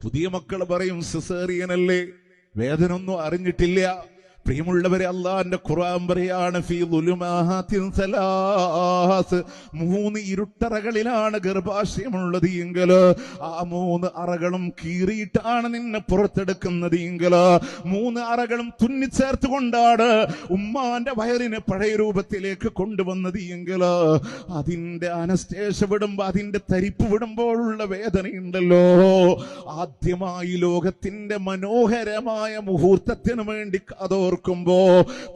പുതിയ മക്കൾ പറയും സിസേറിയനല്ലേ, വേദന ഒന്നും അറിഞ്ഞിട്ടില്ല. പ്രിയമുള്ളവരെ, അള്ളാന്റെ ഖുർആൻ പറയാണ് ഫീ ദുലുമാതിൻ സലാസ്, 3 ഇരുട്ടറകളിലാണ് ഗർഭാശയമുള്ളത് എങ്കിൽ ആ 3 അറകളും കീറിയിട്ടാണ് നിന്നെ പുറത്തെടുക്കുന്നത് എങ്കിൽ 3 അറകളും തുന്നിച്ചേർത്തുകൊണ്ടാണ് ഉമ്മാന്റെ വയറിനെ പഴയ രൂപത്തിലേക്ക് കൊണ്ടുവന്നത് എങ്കിൽ അതിന്റെ അനസ്തേഷ വിടുമ്പോ, അതിന്റെ തരിപ്പ് വിടുമ്പോഴുള്ള വേദനയുണ്ടല്ലോ. ആദ്യമായി ലോകത്തിന്റെ മനോഹരമായ മുഹൂർത്തത്തിന് വേണ്ടി അതോർക്കുമ്പോ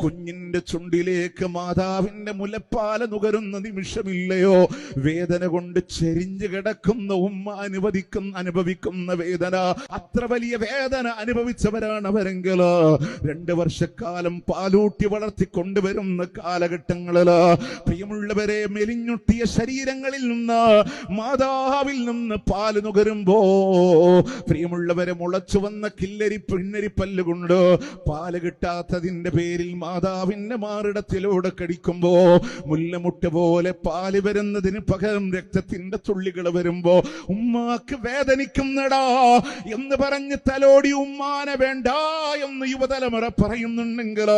കുഞ്ഞിന്റെ ചുണ്ടിലേക്ക് മാതാവിന്റെ മുലപ്പാല നുകരുന്ന നിമിഷമില്ലയോ, വേദന കൊണ്ട് ചെരിഞ്ഞു കിടക്കുന്ന ഉമ്മ അനുഭവിക്കുന്ന വേദന, അത്ര വലിയ വേദന അനുഭവിച്ചവരാണ് അവരെങ്കിൽ 2 വർഷക്കാലം പാലൂട്ടി വളർത്തിക്കൊണ്ടുവരുന്ന കാലഘട്ടങ്ങളില് പ്രിയമുള്ളവരെ, മെലിഞ്ഞൊട്ടിയ ശരീരങ്ങളിൽ നിന്ന് മാതാവിൽ നിന്ന് പാല് നുകരുമ്പോ പ്രിയമുള്ളവരെ, മുളച്ചു വന്ന പിന്നരിപ്പല്ലുകൊണ്ട് പാല് കിട്ടാത്തതിന്റെ പേരിൽ മാതാവിന്റെ മാറിടത്തിലൂടെ കടിക്കുമ്പോ മുല്ലമുട്ട പോലെ പാല് വരുന്നതിന് പകരം രക്തത്തിന്റെ തുള്ളികൾ വരുമ്പോ ഉമ്മാക്ക് വേദനിക്കുന്നടാ എന്ന് പറഞ്ഞ് തലോടി ഉമ്മാനെ വേണ്ട എന്ന് യുവതലമുറ പറയുന്നുണ്ടെങ്കിൽ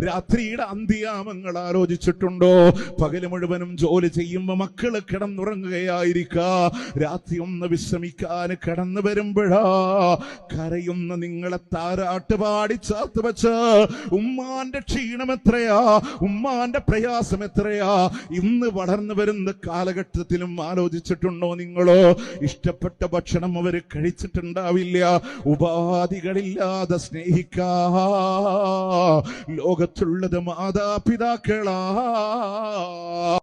രാത്രിയുടെ അന്ത്യയാമങ്ങൾ ആലോചിച്ചിട്ടുണ്ടോ? പകല് മുഴുവനും ജോലി ചെയ്യുമ്പോ മക്കള് കിടന്നുറങ്ങുകയായിരിക്ക, രാത്രി ഒന്ന് വിശ്രമിക്കാൻ കടന്നു വരുമ്പോഴാ കരയുന്ന നിങ്ങളെ താരാട്ട് പാടി ചേർത്ത് വെച്ച് ഉമ്മാന്റെ ക്ഷീണം എത്രയാ, ഉമ്മാന്റെ പ്രയാസം എത്രയാ. ഇന്ന് വളർന്നു വരുന്ന കാലഘട്ടത്തിലും ആലോചിച്ചിട്ടുണ്ടോ നിങ്ങളോ? ഇഷ്ടപ്പെട്ട ഭക്ഷണം അവര് കഴിച്ചിട്ടുണ്ടാവില്ല, ഉപാധികളില്ലാതെ സ്നേഹിക്കാ ലോകത്തുള്ളത് മാതാപിതാക്കളാ.